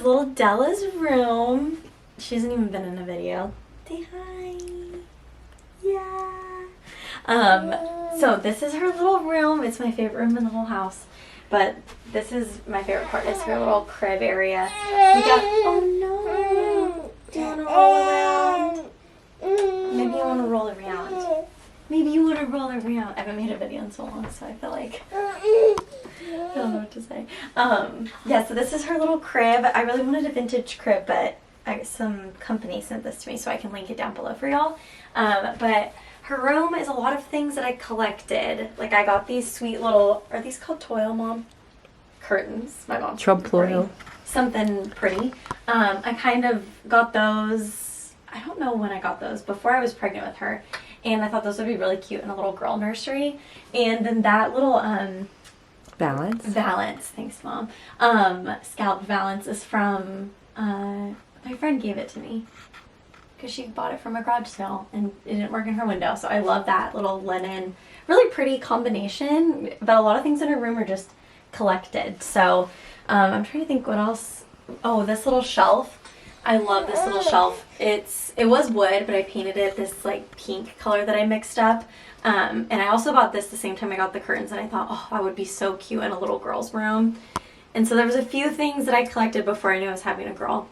little Della's room. She hasn't even been in a video. Say hi. Yeah. So this is her little room. It's my favorite room in the whole house. But this is my favorite part, is her little crib area. We got, oh no. Do you want to roll around? Maybe you want to roll around. Maybe you want to roll around. I haven't made a video in so long, so I feel like I don't know what to say. Yeah, so this is her little crib. I really wanted a vintage crib, but some company sent this to me, so I can link it down below for y'all. But her room is a lot of things that I collected. Like I got these sweet little, are these called toil, Mom? Curtains. My mom's Trompe-l'oeil. Something pretty. I kind of got those, I don't know when I got those, before I was pregnant with her. And I thought those would be really cute in a little girl nursery. And then that little Valance. Thanks, Mom. Scalloped valance is from, my friend gave it to me because she bought it from a garage sale and it didn't work in her window. So I love that little linen, really pretty combination. But a lot of things in her room are just collected. So I'm trying to think what else. Oh, this little shelf. I love this little shelf. It was wood, but I painted it this like pink color that I mixed up. And I also bought this the same time I got the curtains, and I thought, oh, that would be so cute in a little girl's room. And so there was a few things that I collected before I knew I was having a girl.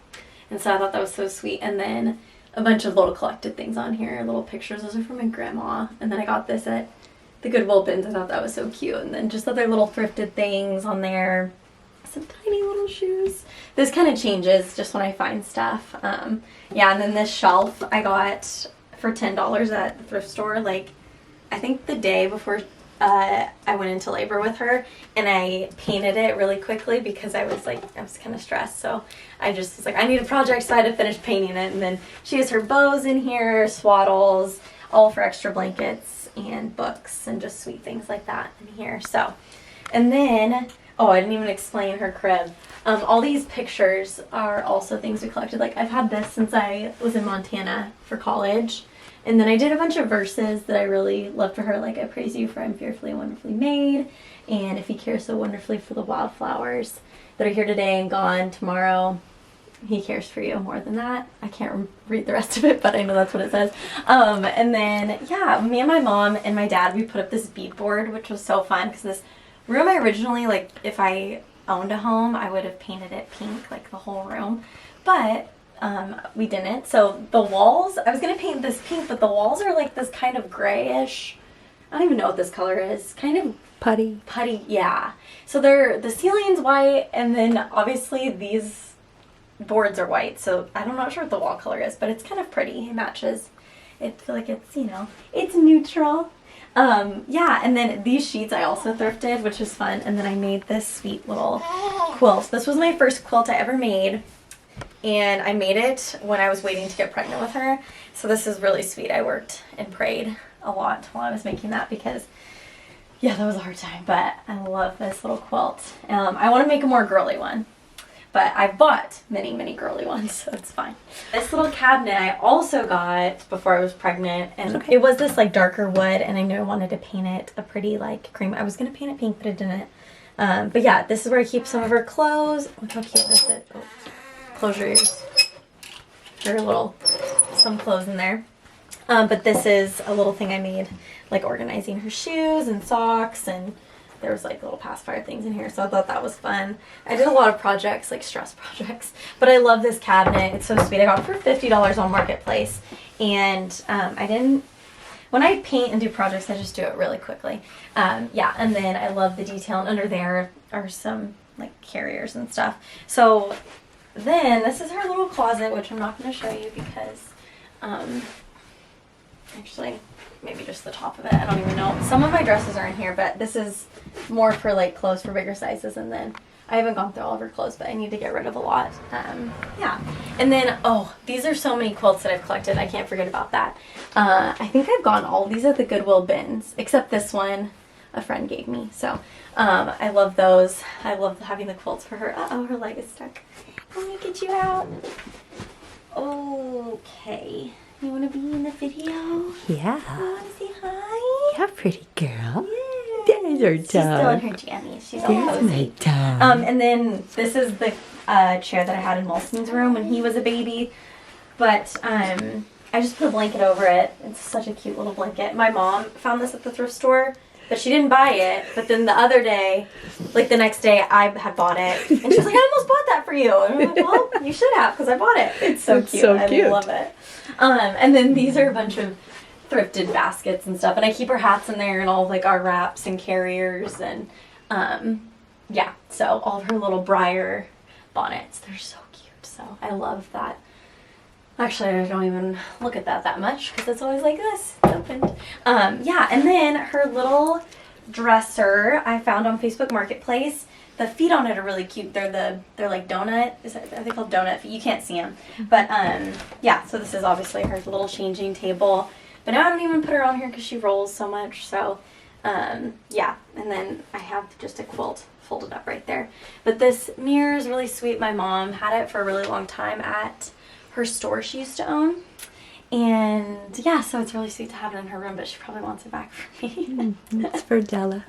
And so I thought that was so sweet. And then a bunch of little collected things on here, little pictures. Those are from my grandma. And then I got this at the Goodwill bins. I thought that was so cute. And then just other little thrifted things on there. Some tiny little shoes. This kind of changes just when I find stuff. Yeah, and then this shelf I got for $10 at the thrift store, like I think the day before I went into labor with her, and I painted it really quickly because I was kind of stressed. So I just was like, I need a project, so I had to finish painting it. And then she has her bows in here, swaddles, all for extra blankets and books and just sweet things like that in here. So, and then, oh, I didn't even explain her crib. All these pictures are also things we collected. Like I've had this since I was in Montana for college. And then I did a bunch of verses that I really loved for her. Like, I praise you for I'm fearfully and wonderfully made. And if he cares so wonderfully for the wildflowers that are here today and gone tomorrow, he cares for you more than that. I can't read the rest of it, but I know that's what it says. And then, yeah, me and my mom and my dad, we put up this beadboard, which was so fun because this room I originally, like, if I owned a home, I would have painted it pink, like the whole room. But we didn't. So the walls, I was going to paint this pink, but the walls are like this kind of grayish. I don't even know what this color is. Kind of putty, yeah. So the ceiling's white, and then obviously these boards are white. So I'm not sure what the wall color is, but it's kind of pretty. It matches. I feel like it's, it's neutral. Yeah, and then these sheets I also thrifted, which was fun. And then I made this sweet little quilt. This was my first quilt I ever made. And I made it when I was waiting to get pregnant with her. So this is really sweet. I worked and prayed a lot while I was making that because, yeah, that was a hard time. But I love this little quilt. I want to make a more girly one. But I've bought many, many girly ones, so it's fine. This little cabinet I also got before I was pregnant. And it was this like darker wood. And I knew I wanted to paint it a pretty like cream. I was going to paint it pink, but I didn't. But yeah, this is where I keep some of her clothes. Look how cute this is. Oh. Close your ears. There are some clothes in there. But this is a little thing I made, like organizing her shoes and socks, and there was like little pacifier things in here, so I thought that was fun. I did a lot of projects, like stress projects, but I love this cabinet. It's so sweet. I got it for $50 on Marketplace, and when I paint and do projects, I just do it really quickly. Yeah, and then I love the detail, and under there are some like carriers and stuff. So then this is her little closet, which I'm not going to show you because, actually, maybe just the top of it. I don't even know. Some of my dresses are in here, but this is more for like clothes for bigger sizes. And then I haven't gone through all of her clothes, but I need to get rid of a lot. Yeah. And then, oh, these are so many quilts that I've collected. I can't forget about that. I think I've gotten all of these at the Goodwill bins, except this one a friend gave me. So I love those. I love having the quilts for her. Uh-oh, her leg is stuck. Let me get you out. Okay. You want to be in the video? Yeah. You want to say hi? Yeah, pretty girl. Yeah. There's her tongue. She's still in her jammies. She's all There's cozy. my tongue. And then this is a chair that I had in Molson's room when he was a baby. But I just put a blanket over it. It's such a cute little blanket. My mom found this at the thrift store, but she didn't buy it. But then the other day, like the next day, I had bought it. And she was like, I almost bought that for you. And I'm like, well, you should have, because I bought it. It's so cute. I love it. And then these are a bunch of thrifted baskets and stuff. And I keep her hats in there and all of like our wraps and carriers. And yeah, so all of her little briar bonnets. They're so cute. So I love that. Actually, I don't even look at that much because it's always like this. It's opened. Yeah, and then her little dresser I found on Facebook Marketplace. The feet on it are really cute. They're like donut. Are they called donut feet? You can't see them. But yeah, so this is obviously her little changing table. But now I don't even put her on here because she rolls so much. So yeah, and then I have just a quilt folded up right there. But this mirror is really sweet. My mom had it for a really long time at her store she used to own. And yeah, so it's really sweet to have it in her room, but she probably wants it back for me. It's for Della.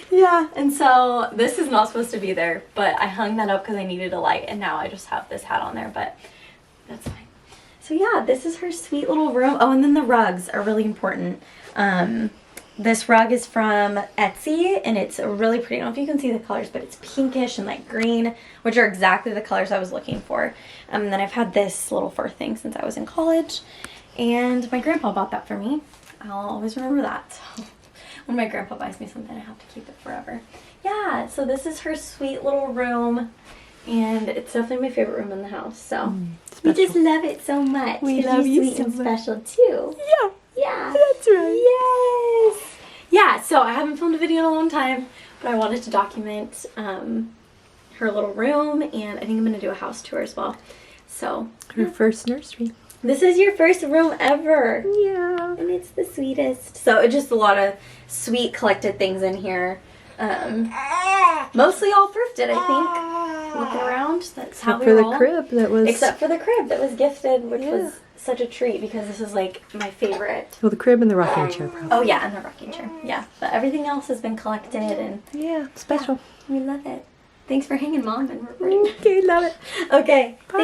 Yeah, and so this is not supposed to be there, but I hung that up because I needed a light, and now I just have this hat on there, but that's fine. So yeah, this is her sweet little room. Oh, and then the rugs are really important. This rug is from Etsy, and it's really pretty. I don't know if you can see the colors, but it's pinkish and like green, which are exactly the colors I was looking for. And then I've had this little fur thing since I was in college, and my grandpa bought that for me. I'll always remember that. So when my grandpa buys me something, I have to keep it forever. Yeah, so this is her sweet little room, and it's definitely my favorite room in the house. So we just love it so much. We love you sweet so and much. special too. Yeah. Yeah. That's right. Yes. Yeah, so I haven't filmed a video in a long time, but I wanted to document her little room, and I think I'm going to do a house tour as well. So Her first nursery. this is your first room ever. Yeah. And it's the sweetest. So it's just a lot of sweet collected things in here. Mostly all thrifted, I think. Looking around, that's how Except we for roll. the crib that was... Except for the crib that was gifted, which Yeah. was such a treat because this is like my favorite. Well, the crib and the rocking chair, probably. Oh yeah, and the rocking chair. Yeah, but everything else has been collected, and Yeah, special. we love it. Thanks for hanging, Mom, and recording. Okay, love it. Okay. Bye.